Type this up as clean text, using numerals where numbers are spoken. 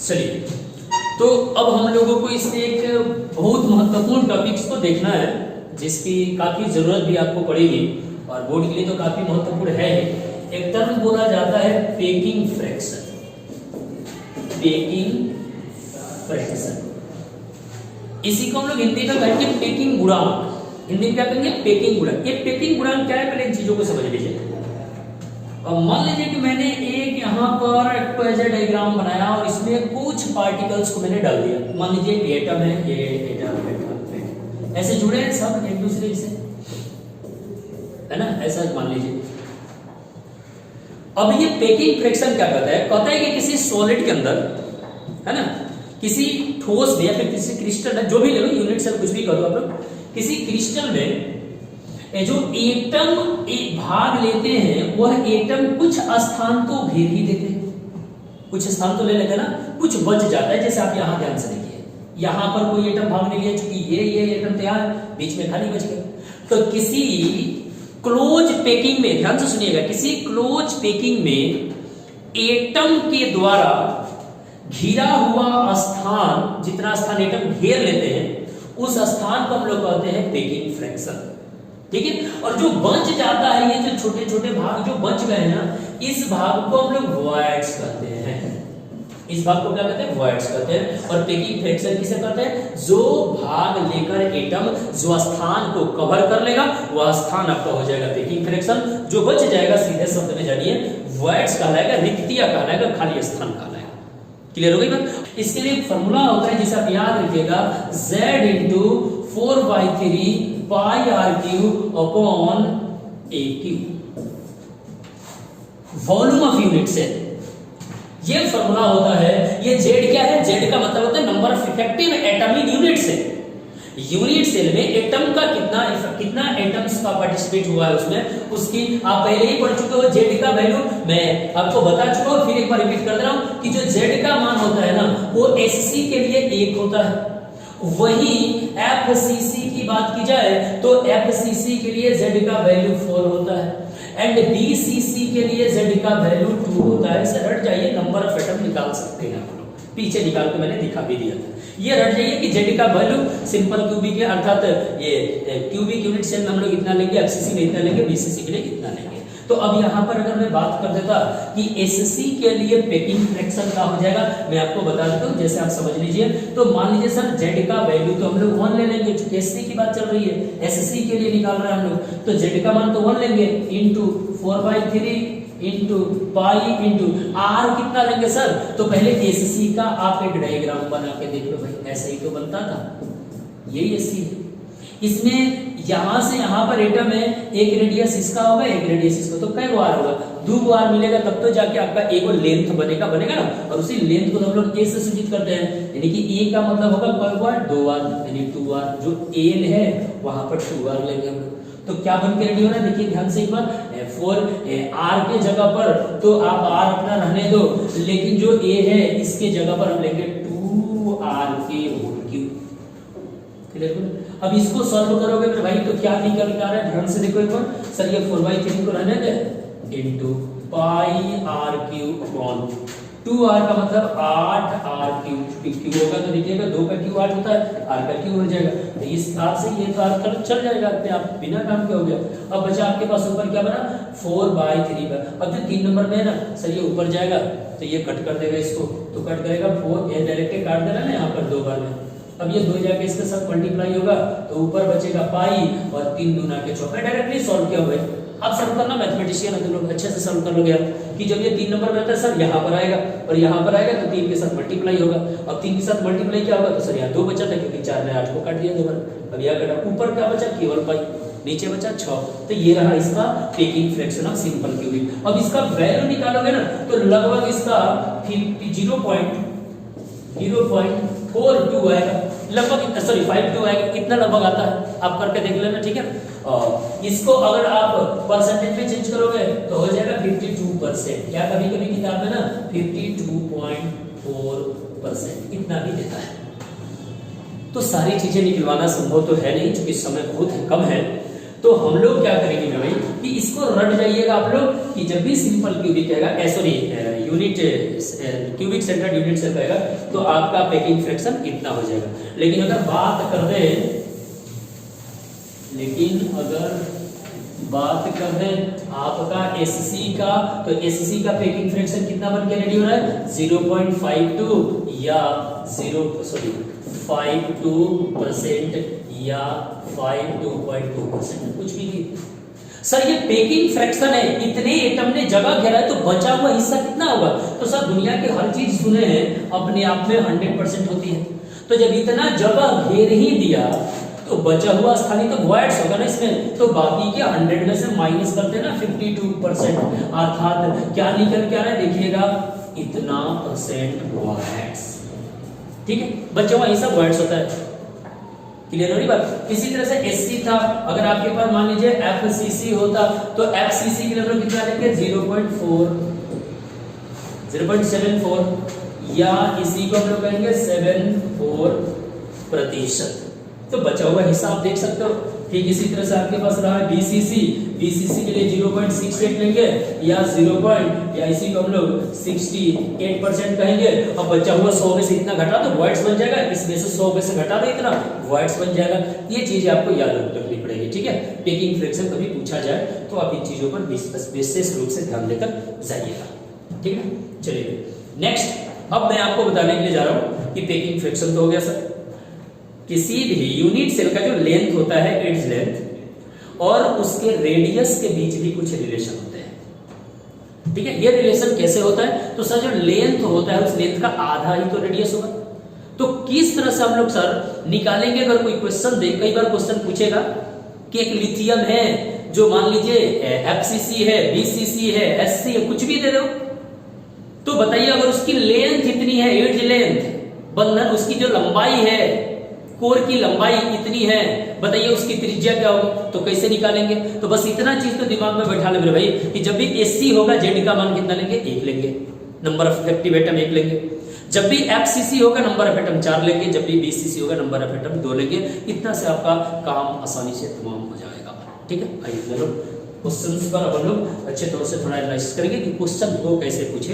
चलिए, तो अब हम लोगों को इसमें एक बहुत महत्वपूर्ण टॉपिक्स को देखना है जिसकी काफी जरूरत भी आपको पड़ेगी और बोर्ड के लिए तो काफी महत्वपूर्ण है। एक टर्म बोला जाता है पेकिंग फ्रैक्शन। पेकिंग फ्रैक्शन, इसी को हम लोग हिंदी में कहेंगे पेकिंग गुणांक। हिंदी में क्या कहेंगे? पेकिंग गुणांक। ये पेकिंग गुणांक क्या है, पहले इन चीजों को समझ लीजिए। अब मान लीजिए कि मैंने एक यहाँ पर एक्सवाईजेड डायग्राम बनाया और इसमें कुछ पार्टिकल्स को मैंने डाल दिया। मान लीजिए एटम है, ये एटम ऐसे जुड़े हैं सब एक दूसरे से, है ना, ऐसा मान लीजिए। अब ये पेकिंग फ्रैक्शन क्या कहता है? कहता है कि किसी सॉलिड के अंदर, है ना, किसी ठोस में या फिर किसी क्रिस्टल है, जो भी ले लो, यूनिट सेल कुछ भी करो आप लोग, किसी क्रिस्टल में जो एटम एक भाग लेते हैं वह एटम कुछ स्थान तो घेर ही देते हैं, कुछ स्थान तो ले लेते हैं ना, कुछ बच जाता है। जैसे आप यहां ध्यान से देखिए, यहां पर कोई एटम भाग नहीं लिया, चूंकि ये एटम तैयार, बीच में खाली बच गया। तो किसी क्लोज पैकिंग में, ध्यान से सुनिएगा, किसी क्लोज पैकिंग में एटम के द्वारा घिरा हुआ स्थान, जितना स्थान एटम घेर लेते हैं उस स्थान को हम लोग कहते हैं पेकिंग फ्रैक्शन। ठीक है, और जो बच जाता है, ये जो छोटे छोटे भाग जो बच गए ना, इस भाग को हम लोग वॉइड्स कहते हैं। इस भाग को क्या कहते हैं? वॉइड्स कहते हैं। और पेकिंग फ्रैक्शन किसे कहते हैं? जो भाग लेकर एटम जो स्थान को कवर कर लेगा वह स्थान आपका हो जाएगा पेकिंग फ्रैक्शन। जो बच जाएगा सीधे शब्द में जानिए वॉइड्स कहलाएगा, रिक्तियां कहलाएगा, खाली स्थान कहलाएगा। क्लियर हो गई बात? इसके लिए एक फॉर्मूला होता है जिसे आप याद रखिएगा, Z into 4/3 pi are cube upon a cube, volume of unit cell. ये फॉर्मूला होता है। ये Z क्या है? Z का मतलब होता है number of effective atomic unit cell. Unit cell में एटम का कितना एटम्स का पार्टिसिपेट हुआ है उसमें, उसकी आप पहले ही पढ़ चुके हो। Z का वैल्यू मैं आपको बता चुका हूं, फिर एक बार रिपीट कर दे रहा हूं कि जो Z का मान होता है ना, वो SC के लिए 1 होता है। वही FCC की बात की जाए तो FCC के लिए Z का वैल्यू 4 होता है एंड BCC के लिए Z का वैल्यू 2 होता है। इसे रट जाइए, नंबर ऑफ एटम निकाल सकते हैं आप लोग, पीछे निकाल के मैंने दिखा भी दिया था। ये रट जाइए कि Z का वैल्यू सिंपल क्यूबिक है, अर्थात ये क्यूबिक यूनिट सेल हम लोग इतना लेंगे, FCC में इतना लेंगे, BCC के लिए इतना लेंगे। तो अब यहाँ पर अगर मैं बात कर देता कि SC के लिए पेकिंग फ्रैक्शन का हो जाएगा, मैं आपको बता देता हूँ, जैसे आप समझ लीजिए। तो मान लीजिए सर Z का वैल्यू तो हम लोग 1 ले लेंगे, क्योंकि SC की बात चल रही है, SC के लिए निकाल रहे हैं हम लोग, तो Z का मान तो 1 लेंगे into 4/3 into pi into R कितना लेंगे सर? तो पहले SC का आप एक डायग्राम बना के देख लो भाई, ऐसा ही तो बनता था, यही SC है। इसमें यहां से यहां पर एटम है, एक रेडियस इसका होगा, एक रेडियस इसका, तो कई बार होगा, 2 बार मिलेगा, तब तो जाके आपका एक और लेंथ बनेगा ना। और उसी लेंथ को हम लोग A से सूचित करते हैं, यानी कि A का मतलब होगा कई बार? 2 बार, यानी 2 बार। जो A है वहां पर 2 बार लेंगे हम लोग। तो क्या बन के रेडी हो रहा है? देखिए ध्यान से एक बार, 4 R के जगह पर तो आप R अपना रहने दो, लेकिन जो A है इसके जगह पर हम लेंगे 2R के होल क्यूब। क्लियर? अब इसको सॉल्व करोगे तो भाई तो क्या निकल के आ रहा है? ध्यान से देखो एक बार सर, ये 4/3 को रहने दे into pi are cube upon 2R का मतलब 8R क्यूब होगा। तो देखिएगा 2 का क्यूब 8 होता है, R का क्यूब हो जाएगा। तो इस R से ये तो R चल जाएगा अपने आप, बिना काम के हो गया। अब बचा आपके पास ऊपर क्या बना? 4/3 का। अब जो 3 नंबर में है ना सर, ये ऊपर जाएगा तो ये कट कर देगा इसको, तो कट करेगा 4, ये डायरेक्ट काट देना ना यहाँ पर 2 बार में। अब ये 2 जाके इसके साथ मल्टीप्लाई होगा तो ऊपर बचेगा पाई और 3 दूना के 4। मैं डायरेक्टली सॉल्व किया हुआ है। आप सॉल्व करना, मैथमेटिशियन है तो लोग अच्छे से सॉल्व कर लोगे यार, कि जब ये 3 नंबर में आता है सर यहाँ पर आएगा और यहाँ पर आएगा तो 3 के साथ मल्टीप्लाई होगा। अब 3 के साथ मल्टीप्लाई क्या होगा? तो सर यहाँ 2 बचा था, क्योंकि 4 ने 8 को काट दिया 2 बार। अब यहाँ कटा, ऊपर क्या बचा? केवल पाई, नीचे बचा 6। तो ये रहा इसका packing fraction of simple cubic. अब इसका वैल्यू निकालोगे ना तो लगभग इसका 0.42 आएगा, लगभग, सॉरी 52 आएगा, इतना लगभग आता है। आप करके देख लेना, ठीक है। और इसको अगर आप परसेंटेज में चेंज करोगे तो हो जाएगा 52%, या कभी कभी किताब में ना 52.4% इतना भी देता है। तो सारी चीजें निकलवाना संभव तो है नहीं, क्योंकि समय बहुत कम है। तो हम लोग क्या करेंगे भाई, कि इसको रट जाइएगा आप लोग कि जब भी सिंपल क्यूबिक कहेगा, sorry unit cubic centred unit cell कहेगा तो आपका पैकिंग फ्रैक्शन इतना हो जाएगा। लेकिन अगर बात कर दें आपका एससी का, तो एससी का पैकिंग फ्रैक्शन कितना बन के रेडी हो रहा है 0.52 या 52% या 52.2%, कुछ भी नहीं। सर ये पैकिंग फ्रैक्शन है, इतने एटम ने जगह घेरा है तो बचा हुआ हिस्सा कितना होगा? तो सर दुनिया के हर चीज सुने हैं अपने आप में 100% होती है, तो जब इतना जगह घेर ही दिया तो बचा हुआ स्थान ही तो वॉइड्स होगा ना इसमें, तो बाकी के 100 में से माइनस करते हैं ना 52%, अर्थात क्या निकल के आ रहा है देखिएगा इतना परसेंट वॉइड्स। ठीक है, बचा हुआ हिस्सा वॉइड्स होता है। क्लियर हो रही बात? इसी तरह से एससी था, अगर आपके पास मान लीजिए एफसीसी होता तो एफसीसी के लिए कितना लेंगे 0.74 या इसी को हम लोग कहेंगे 74%। तो बचा हुआ हिस्सा आप देख सकते हो। ठीक इसी तरह से आपके पास रहा है बीसीसी के लिए 0.68 लेंगे या या इसी को हम लोग 68% कहेंगे। अब बचा हुआ 100 में से इतना घटा तो वॉइड्स बन जाएगा, इसमें से 100 में से घटा दो इतना वॉइड्स बन जाएगा। ये चीज आपको याद रखनी पड़ेगी। ठीक है, पैकिंग फ्रैक्शन कभी पूछा जाए तो आप इन चीजों पर विशेष रूप से ध्यान देकर जाइएगा। ठीक है, चलिए नेक्स्ट अब मैं आपको बताने के लिए जा रहा हूं कि पैकिंग फ्रैक्शन तो हो गया सर, किसी भी यूनिट सेल का जो लेंथ होता है एज लेंथ और उसके रेडियस के बीच भी कुछ रिलेशन होते हैं। ठीक है, ये रिलेशन कैसे होता है? तो सर जो लेंथ होता है उस लेंथ का आधा ही तो रेडियस होगा, तो किस तरह से हम लोग सर निकालेंगे? अगर कोई क्वेश्चन दे, कई बार क्वेश्चन पूछेगा कि एक लिथियम है जो मान लीजिए एफसीसी है, बीसीसी है, एससी है, कुछ भी दे दो, तो बताइए अगर उसकी लेंथ इतनी है, एज लेंथ बंधन उसकी जो लंबाई है, कोर की लंबाई इतनी है, बताइए उसकी त्रिज्या क्या होगी? तो कैसे निकालेंगे? तो बस इतना चीज तो दिमाग में बैठा ले मेरे भाई कि जब भी एससी होगा जेड का मान कितना लेंगे? 1 लेंगे, नंबर ऑफ इफेक्टिव एटम 1 लेंगे। जब भी एफसीसी होगा नंबर ऑफ एटम 4 लेंगे, जब भी बीसीसी होगा नंबर ऑफ एटम 2 लेंगे। इतना से आपका काम आसानी से तमाम हो जाएगा। ठीक है, आइए चलो क्वेश्चंस पर हम लोग अच्छे तौर से थोड़ा एनालाइज करेंगे कि क्वेश्चन को कैसे पूछे।